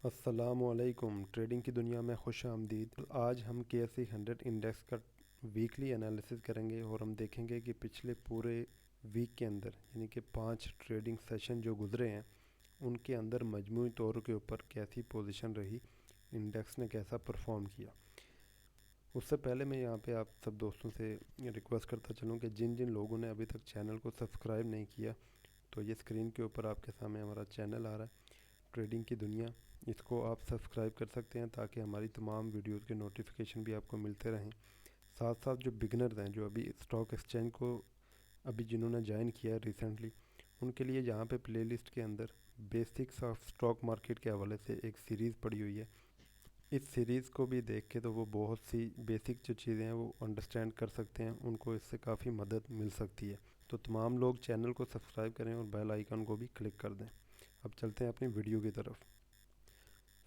السلام علیکم، ٹریڈنگ کی دنیا میں خوش آمدید۔ آج ہم KSE 100 انڈیکس کا ویکلی انالیسس کریں گے اور ہم دیکھیں گے کہ پچھلے پورے ویک کے اندر یعنی کہ 5 ٹریڈنگ سیشن جو گزرے ہیں ان کے اندر مجموعی طور کے اوپر کیسی پوزیشن رہی، انڈیکس نے کیسا پرفارم کیا۔ اس سے پہلے میں یہاں پہ آپ سب دوستوں سے ریکویسٹ کرتا چلوں کہ جن جن لوگوں نے ابھی تک چینل کو سبسکرائب نہیں کیا تو یہ اسکرین کے اوپر آپ کے سامنے ہمارا چینل آ رہا ہے ٹریڈنگ کی دنیا، اس کو آپ سبسکرائب کر سکتے ہیں تاکہ ہماری تمام ویڈیوز کے نوٹیفیکیشن بھی آپ کو ملتے رہیں۔ ساتھ ساتھ جو بگنرز ہیں، جو ابھی اسٹاک ایکسچینج کو جنہوں نے جوائن کیا ہے ریسنٹلی، ان کے لیے یہاں پہ پلے لسٹ کے اندر بیسکس آف اسٹاک مارکیٹ کے حوالے سے ایک سیریز پڑی ہوئی ہے۔ اس سیریز کو بھی دیکھ کے تو وہ بہت سی بیسک جو چیزیں ہیں وہ انڈرسٹینڈ کر سکتے ہیں، ان کو اس سے کافی مدد مل سکتی ہے۔ تو تمام لوگ چینل کو سبسکرائب کریں اور بیل آئیکن کو بھی کلک کر دیں۔ اب چلتے ہیں اپنی ویڈیو کی طرف۔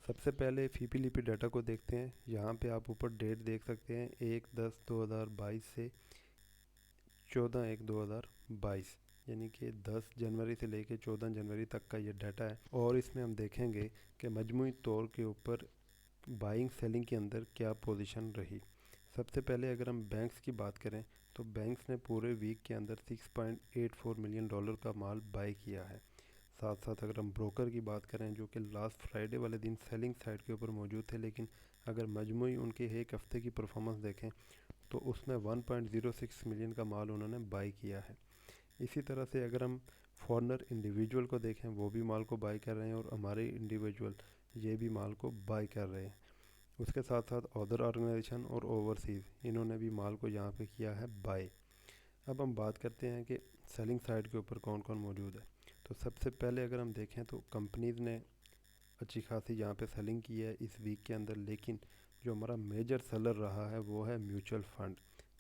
سب سے پہلے فی پی لیپی ڈیٹا کو دیکھتے ہیں۔ یہاں پہ آپ اوپر ڈیٹ دیکھ سکتے ہیں 1/10/2022 سے 14/1/2022، یعنی کہ 10 جنوری سے لے کے 14 جنوری تک کا یہ ڈیٹا ہے، اور اس میں ہم دیکھیں گے کہ مجموعی طور کے اوپر بائنگ سیلنگ کے اندر کیا پوزیشن رہی۔ سب سے پہلے اگر ہم بینکس کی بات کریں تو بینکس نے پورے ویک کے اندر $6.84 ملین کا مال بائی کیا ہے۔ ساتھ ساتھ اگر ہم بروکر کی بات کریں جو کہ لاسٹ فرائیڈے والے دن سیلنگ سائڈ کے اوپر موجود تھے، لیکن اگر مجموعی ان کے ایک ہفتے کی پرفارمنس دیکھیں تو اس میں 1.06 ملین کا مال انہوں نے بائی کیا ہے۔ اسی طرح سے اگر ہم فارنر انڈیویجول کو دیکھیں، وہ بھی مال کو بائی کر رہے ہیں، اور ہمارے انڈیویجول یہ بھی مال کو بائی کر رہے ہیں۔ اس کے ساتھ ساتھ ادر آرگنائزیشن اور اوورسیز انہوں نے بھی مال کو یہاں پہ کیا ہے بائی۔ اب ہم بات کرتے ہیں کہ سیلنگ سائڈ کے اوپر کون کون موجود ہے۔ تو سب سے پہلے اگر ہم دیکھیں تو کمپنیز نے اچھی خاصی یہاں پہ سیلنگ کی ہے اس ویک کے اندر، لیکن جو ہمارا میجر سیلر رہا ہے وہ ہے میوچل فنڈ۔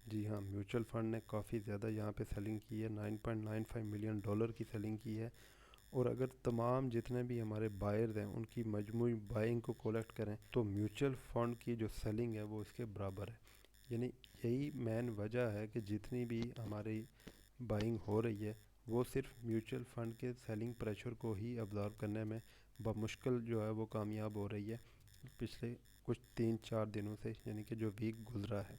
جی ہاں، میوچل فنڈ نے کافی زیادہ یہاں پہ سیلنگ کی ہے، $9.95 ملین کی سیلنگ کی ہے، اور اگر تمام جتنے بھی ہمارے بائرز ہیں ان کی مجموعی بائنگ کو کولیکٹ کریں تو میوچل فنڈ کی جو سیلنگ ہے وہ اس کے برابر ہے۔ یعنی یہی مین وجہ ہے کہ جتنی بھی ہماری بائنگ ہو رہی ہے وہ صرف میوچل فنڈ کے سیلنگ پریشر کو ہی ابزارو کرنے میں بمشکل جو ہے وہ کامیاب ہو رہی ہے پچھلے کچھ 3-4 دنوں سے، یعنی کہ جو ویک گزرا ہے۔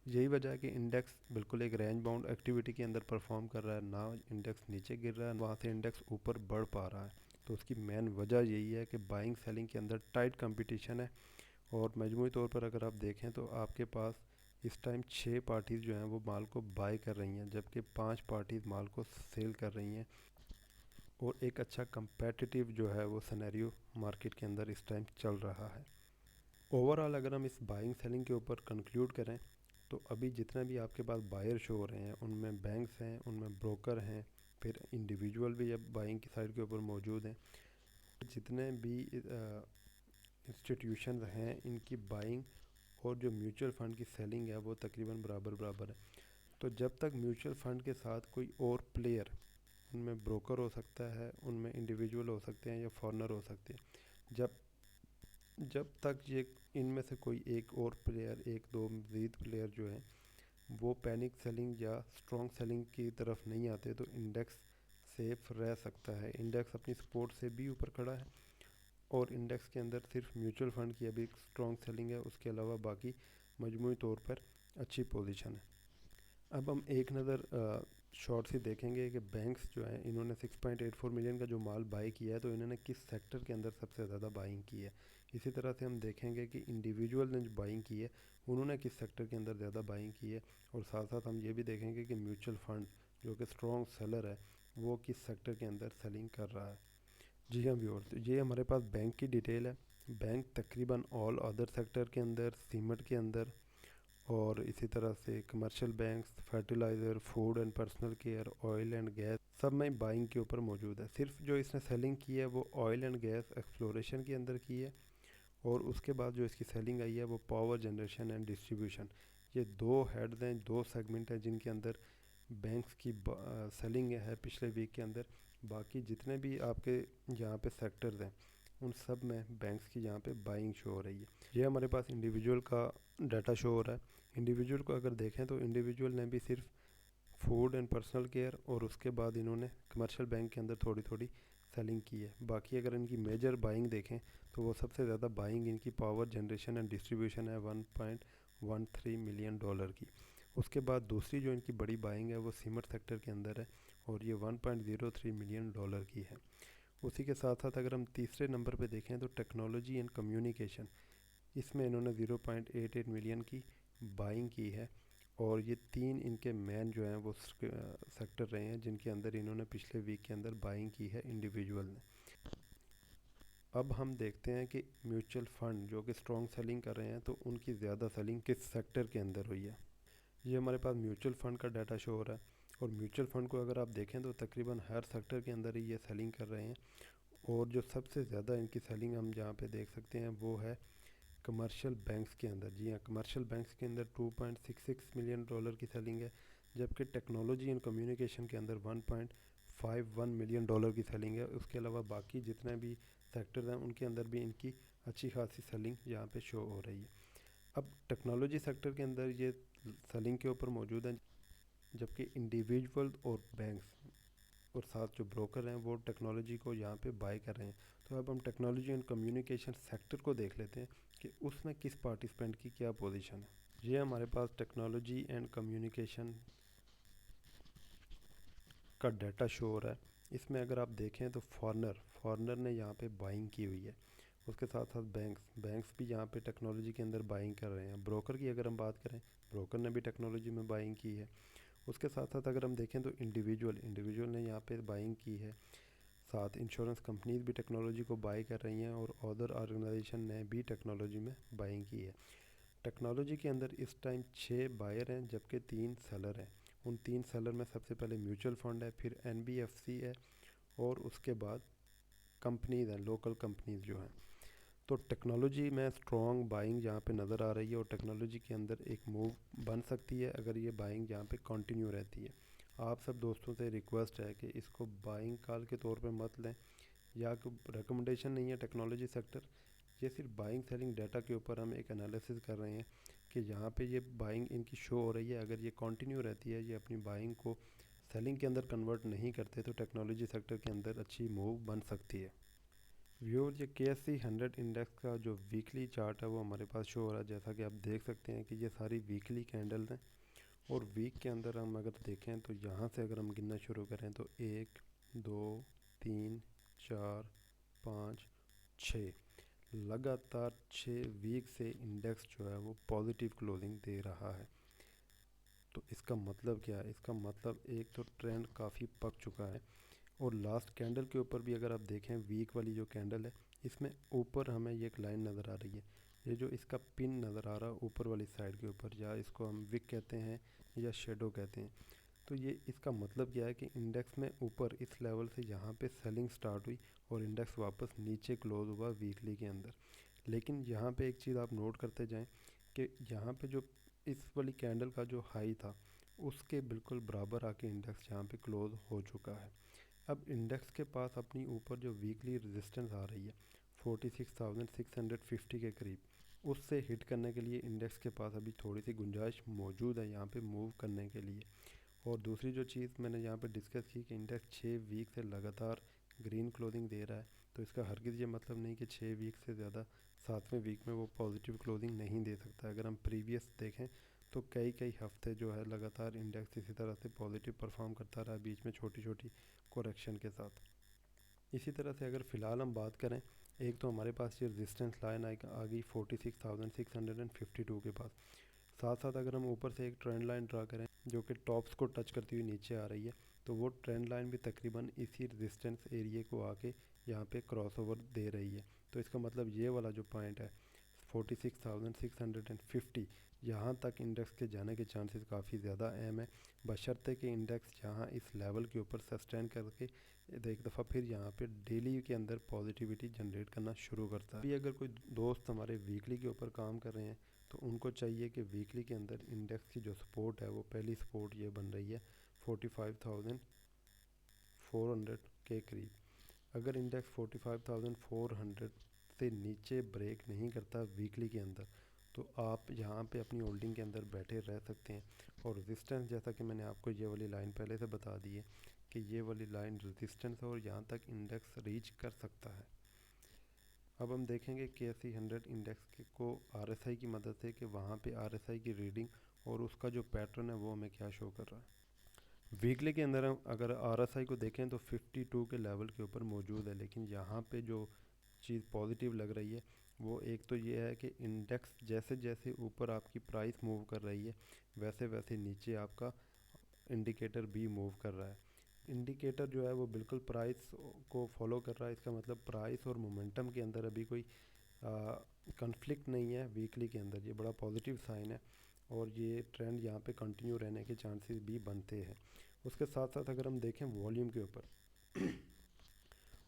یہی وجہ ہے کہ انڈیکس بالکل ایک رینج باؤنڈ ایکٹیویٹی کے اندر پرفارم کر رہا ہے، نہ انڈیکس نیچے گر رہا ہے وہاں سے انڈیکس اوپر بڑھ پا رہا ہے۔ تو اس کی مین وجہ یہی ہے کہ بائنگ سیلنگ کے اندر ٹائٹ کمپٹیشن ہے، اور مجموعی طور پر اگر آپ دیکھیں تو آپ کے پاس اس ٹائم 6 پارٹیز جو ہیں وہ مال کو بائی کر رہی ہیں، جبکہ 5 پارٹیز مال کو سیل کر رہی ہیں، اور ایک اچھا کمپیٹیٹیو جو ہے وہ سینیریو مارکیٹ کے اندر اس ٹائم چل رہا ہے۔ اوورآل اگر ہم اس بائنگ سیلنگ کے اوپر کنکلیوڈ کریں تو ابھی جتنے بھی آپ کے پاس بائر شو ہو رہے ہیں ان میں بینکس ہیں، ان میں بروکر ہیں، پھر انڈیویجول بھی اب بائنگ کی سائڈ کے اوپر موجود ہیں۔ جتنے بھی انسٹیٹیوشنز ہیں ان کی بائنگ اور جو میوچل فنڈ کی سیلنگ ہے وہ تقریباً برابر ہے۔ تو جب تک میوچل فنڈ کے ساتھ کوئی اور پلیئر، ان میں بروکر ہو سکتا ہے، ان میں انڈیویجول ہو سکتے ہیں یا فارنر ہو سکتے ہیں، جب تک یہ ان میں سے کوئی ایک اور پلیئر، ایک دو مزید پلیئر جو ہیں وہ پینک سیلنگ یا اسٹرانگ سیلنگ کی طرف نہیں آتے تو انڈیکس سیف رہ سکتا ہے۔ انڈیکس اپنی سپورٹ سے بھی اوپر کھڑا ہے، اور انڈیکس کے اندر صرف میوچل فنڈ کی ابھی اسٹرانگ سیلنگ ہے، اس کے علاوہ باقی مجموعی طور پر اچھی پوزیشن ہے۔ اب ہم ایک نظر شارٹ سی دیکھیں گے کہ بینکس جو ہیں انہوں نے 6.84 ملین کا جو مال بائی کیا ہے تو انہوں نے کس سیکٹر کے اندر سب سے زیادہ بائنگ کی ہے۔ اسی طرح سے ہم دیکھیں گے کہ انڈیویجول نے جو بائنگ کی ہے انہوں نے کس سیکٹر کے اندر زیادہ بائنگ کی ہے، اور ساتھ ساتھ ہم یہ بھی دیکھیں گے کہ میوچل فنڈ جو کہ اسٹرانگ سیلر ہے وہ کس سیکٹر کے اندر سیلنگ کر رہا ہے۔ جی ہاں ویورز، یہ ہمارے پاس بینک کی ڈیٹیل ہے۔ بینک تقریباً آل ادر سیکٹر کے اندر، سیمنٹ کے اندر، اور اسی طرح سے commercial banks, fertiliser, food and personal care, oil and gas, سب میں بائنگ کے اوپر موجود ہے۔ صرف جو اس نے سیلنگ کی ہے وہ آئل اینڈ گیس ایکسپلوریشن کے اندر کی ہے، اور اس کے بعد جو اس کی سیلنگ آئی ہے وہ پاور جنریشن اینڈ ڈسٹریبیوشن۔ یہ دو ہیڈز ہیں، دو سیگمنٹ ہیں جن کے اندر بینکس کی سیلنگ ہے پچھلے ویک کے اندر۔ باقی جتنے بھی آپ کے یہاں پہ سیکٹرز ہیں ان سب میں بینکس کی یہاں پہ بائنگ شو ہو رہی ہے۔ یہ ہمارے پاس انڈیویجول کا ڈیٹا شو ہو رہا ہے۔ انڈیویجول کو اگر دیکھیں تو انڈیویجول نے بھی صرف فوڈ اینڈ پرسنل کیئر، اور اس کے بعد انہوں نے کمرشل بینک کے اندر تھوڑی سیلنگ کی ہے. باقی اگر ان کی میجر بائنگ دیکھیں تو وہ سب سے زیادہ بائنگ ان کی پاور جنریشن اینڈ ڈسٹریبیوشن ہے $1.13 ملین کی. اس کے بعد دوسری جو ان کی بڑی بائنگ ہے وہ سیمنٹ سیکٹر کے اندر ہے اور یہ $1.03 ملین کی ہے. اسی کے ساتھ ساتھ اگر ہم تیسرے نمبر پہ دیکھیں تو ٹیکنالوجی اینڈ کمیونیکیشن، اس میں انہوں نے 0.88 ملین کی بائنگ کی ہے. اور یہ تین ان کے مین جو ہیں وہ سیکٹر رہے ہیں جن کے اندر انہوں نے پچھلے ویک کے اندر بائنگ کی ہے انڈیویجول نے. اب ہم دیکھتے ہیں کہ میوچل فنڈ جو کہ اسٹرانگ سیلنگ کر رہے ہیں تو ان کی زیادہ سیلنگ کس سیکٹر کے اندر ہوئی ہے. یہ ہمارے پاس میوچل فنڈ کا ڈیٹا شو ہو رہا ہے اور میوچل فنڈ کو اگر آپ دیکھیں تو تقریباً ہر سیکٹر کے اندر ہی یہ سیلنگ کر رہے ہیں. اور جو سب سے زیادہ ان کی سیلنگ ہم جہاں پہ دیکھ سکتے ہیں وہ ہے کمرشل بینکس کے اندر. جی ہاں، کمرشل بینکس کے اندر $2.66 ملین کی سیلنگ ہے، جبکہ ٹیکنالوجی اینڈ کمیونیکیشن کے اندر $1.51 ملین کی سیلنگ ہے. اس کے علاوہ باقی جتنے بھی سیکٹرز ہیں ان کے اندر بھی ان کی اچھی خاصی سیلنگ یہاں پہ شو ہو رہی ہے. اب ٹیکنالوجی سیکٹر کے اندر یہ سیلنگ کے اوپر موجود ہیں، جبکہ انڈیویجول اور بینکس اور ساتھ جو بروکر ہیں وہ ٹیکنالوجی کو یہاں پہ بائی کر رہے ہیں. تو اب ہم ٹیکنالوجی اینڈ کمیونیکیشن سیکٹر کو دیکھ لیتے ہیں کہ اس میں کس پارٹیسپینٹ کی کیا پوزیشن ہے. یہ ہمارے پاس ٹیکنالوجی اینڈ کمیونیکیشن کا ڈیٹا شو ہو رہا ہے. اس میں اگر آپ دیکھیں تو فارنر نے یہاں پہ بائنگ کی ہوئی ہے. اس کے ساتھ ساتھ بینکس بھی یہاں پہ ٹیکنالوجی کے اندر بائنگ کر رہے ہیں. بروکر کی اگر ہم بات کریں، بروکر نے بھی ٹیکنالوجی میں بائنگ کی ہے. اس کے ساتھ ساتھ اگر ہم دیکھیں تو انڈیویجول نے یہاں پہ بائنگ کی ہے. ساتھ انشورنس کمپنیز بھی ٹیکنالوجی کو بائی کر رہی ہیں اور ادر آرگنائزیشن نے بھی ٹیکنالوجی میں بائنگ کی ہے. ٹیکنالوجی کے اندر اس ٹائم 6 بائر ہیں جبکہ 3 سیلر ہیں. ان 3 سیلر میں سب سے پہلے میوچل فنڈ ہے، پھر NBFC ہے اور اس کے بعد کمپنیز ہیں، لوکل کمپنیز جو ہیں. تو ٹیکنالوجی میں اسٹرانگ بائنگ یہاں پہ نظر آ رہی ہے اور ٹیکنالوجی کے اندر ایک موو بن سکتی ہے اگر یہ بائنگ یہاں پہ کنٹینیو رہتی ہے. آپ سب دوستوں سے ریکویسٹ ہے کہ اس کو بائنگ کال کے طور پہ مت لیں، یا ریکمنڈیشن نہیں ہے ٹیکنالوجی سیکٹر. یہ صرف بائنگ سیلنگ ڈیٹا کے اوپر ہم ایک انالیسس کر رہے ہیں کہ یہاں پہ یہ بائنگ ان کی شو ہو رہی ہے. اگر یہ کنٹینیو رہتی ہے، یہ اپنی بائنگ کو سیلنگ کے اندر کنورٹ نہیں کرتے تو ٹیکنالوجی سیکٹر کے اندر اچھی موو بن سکتی ہے. ویور، یہ KSE 100 انڈیکس کا جو ویکلی چارٹ ہے وہ ہمارے پاس شو ہو رہا ہے. جیسا کہ آپ دیکھ سکتے ہیں کہ یہ ساری ویکلی کینڈلز ہیں اور ویک کے اندر ہم اگر دیکھیں تو یہاں سے اگر ہم گننا شروع کریں تو 1 2 3 4 5 6 لگاتار 6 ویک سے انڈیکس جو ہے وہ پازیٹیو کلوزنگ دے رہا ہے. تو اس کا مطلب کیا ہے؟ اس کا مطلب ایک تو ٹرینڈ کافی پک چکا ہے. اور لاسٹ کینڈل کے اوپر بھی اگر آپ دیکھیں، ویک والی جو کینڈل ہے اس میں اوپر ہمیں یہ ایک لائن نظر آ رہی ہے. یہ جو اس کا پن نظر آ رہا ہے اوپر والی سائڈ کے اوپر، یا اس کو ہم وک کہتے ہیں یا شیڈو کہتے ہیں. تو یہ اس کا مطلب کیا ہے کہ انڈیکس میں اوپر اس لیول سے یہاں پہ سیلنگ سٹارٹ ہوئی اور انڈیکس واپس نیچے کلوز ہوا ویکلی کے اندر. لیکن یہاں پہ ایک چیز آپ نوٹ کرتے جائیں کہ یہاں پہ جو اس والی کینڈل کا جو ہائی تھا اس کے بالکل برابر آ کے انڈیکس یہاں پہ کلوز ہو چکا ہے. اب انڈیکس کے پاس اپنی اوپر جو ویکلی ریزسٹنس آ رہی ہے 46,650 کے قریب، اس سے ہٹ کرنے کے لیے انڈیکس کے پاس ابھی تھوڑی سی گنجائش موجود ہے یہاں پہ موو کرنے کے لیے. اور دوسری جو چیز میں نے یہاں پہ ڈسکس کی کہ انڈیکس 6 ویک سے لگاتار گرین کلوزنگ دے رہا ہے، تو اس کا ہرگز یہ مطلب نہیں کہ 6 ویک سے زیادہ 7ویں ویک میں وہ پازیٹیو کلوزنگ نہیں دے سکتا. اگر ہم پریویس دیکھیں تو کئی ہفتے جو ہے لگاتار انڈیکس اسی طرح سے پازیٹیو پرفارم کرتا رہا، بیچ میں چھوٹی چھوٹی کوریکشن کے ساتھ. اسی طرح سے اگر فی الحال ہم بات کریں، ایک تو ہمارے پاس یہ ریزسٹنس لائن آ گئی 46,652 کے پاس. ساتھ ساتھ اگر ہم اوپر سے ایک ٹرینڈ لائن ڈرا کریں جو کہ ٹاپس کو ٹچ کرتی ہوئی نیچے آ رہی ہے، تو وہ ٹرینڈ لائن بھی تقریباً اسی ریزسٹنس ایریے کو آ کے یہاں پہ کراس اوور دے رہی ہے. تو اس کا مطلب یہ والا جو پوائنٹ ہے 46,650، یہاں تک انڈیکس کے جانے کے چانسز کافی زیادہ اہم ہے، بشرطے کہ انڈیکس یہاں اس لیول کے اوپر سسٹین کر کے ایک دفعہ پھر یہاں پہ ڈیلی کے اندر پازیٹیوٹی جنریٹ کرنا شروع کرتا ہے. ابھی اگر کوئی دوست ہمارے ویکلی کے اوپر کام کر رہے ہیں تو ان کو چاہیے کہ ویکلی کے اندر انڈیکس کی جو سپورٹ ہے وہ پہلی سپورٹ یہ بن رہی ہے 45,400 کے قریب. اگر انڈیکس 45,400 سے نیچے بریک نہیں کرتا ویکلی کے اندر تو آپ یہاں پہ اپنی ہولڈنگ کے اندر بیٹھے رہ سکتے ہیں. اور ریزسٹنس جیسا کہ میں نے آپ کو یہ والی لائن پہلے سے بتا دی ہے کہ یہ والی لائن ریزسٹنس ہے اور یہاں تک انڈیکس ریچ کر سکتا ہے۔ اب ہم دیکھیں گے کے ایس ای 100 انڈیکس کو آر ایس آئی کی مدد سے کہ وہاں پہ آر ایس آئی کی ریڈنگ اور اس کا جو پیٹرن ہے وہ ہمیں کیا شو کر رہا ہے۔ ویکلی کے اندر ہم اگر آر ایس آئی کو دیکھیں تو 52 کے لیول کے اوپر موجود ہے، لیکن یہاں پہ جو چیز پازیٹیو لگ رہی ہے وہ ایک تو یہ ہے کہ انڈیکس جیسے جیسے اوپر آپ کی پرائس موو کر رہی ہے ویسے ویسے نیچے آپ کا انڈیکیٹر بھی موو کر رہا ہے۔ انڈیکیٹر جو ہے وہ بالکل پرائس کو فالو کر رہا ہے، اس کا مطلب پرائس اور مومنٹم کے اندر ابھی کوئی کنفلکٹ نہیں ہے ویکلی کے اندر، یہ بڑا پازیٹیو سائن ہے اور یہ ٹرینڈ یہاں پہ کنٹینیو رہنے کے چانسز بھی بنتے ہیں۔ اس کے ساتھ ساتھ اگر ہم دیکھیں والیوم کے اوپر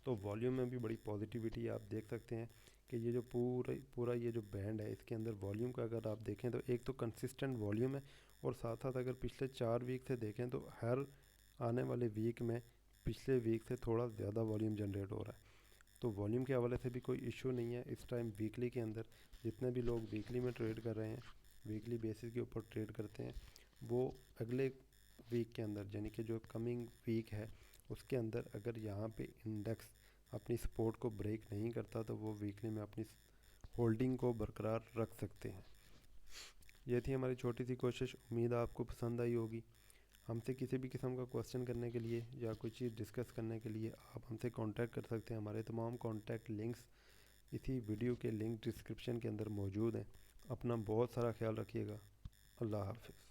تو والیوم میں بھی بڑی پازیٹیوٹی آپ دیکھ سکتے ہیں کہ یہ جو پورا یہ جو بینڈ ہے اس کے اندر والیوم کا اگر آپ دیکھیں تو ایک تو کنسسٹنٹ والیوم ہے اور ساتھ ساتھ اگر پچھلے 4 ویک سے دیکھیں تو ہر آنے والے ویک میں پچھلے ویک سے تھوڑا زیادہ والیوم جنریٹ ہو رہا ہے، تو والیوم کے حوالے سے بھی کوئی ایشو نہیں ہے اس ٹائم۔ ویکلی کے اندر جتنے بھی لوگ ویکلی میں ٹریڈ کر رہے ہیں، ویکلی بیسس کے اوپر ٹریڈ کرتے ہیں، وہ اگلے ویک کے اندر یعنی کہ جو کمنگ ویک ہے اس کے اندر اگر یہاں پہ انڈیکس اپنی سپورٹ کو بریک نہیں کرتا تو وہ ویکلی میں اپنی ہولڈنگ کو برقرار رکھ سکتے ہیں۔ یہ تھی ہماری چھوٹی سی کوشش، امید آپ کو پسند آئی ہوگی۔ ہم سے کسی بھی قسم کا کوسچن کرنے کے لیے یا کوئی چیز ڈسکس کرنے کے لیے آپ ہم سے کانٹیکٹ کر سکتے ہیں۔ ہمارے تمام کانٹیکٹ لنکس اسی ویڈیو کے لنک ڈسکرپشن کے اندر موجود ہیں۔ اپنا بہت سارا خیال رکھیے گا۔ اللہ حافظ۔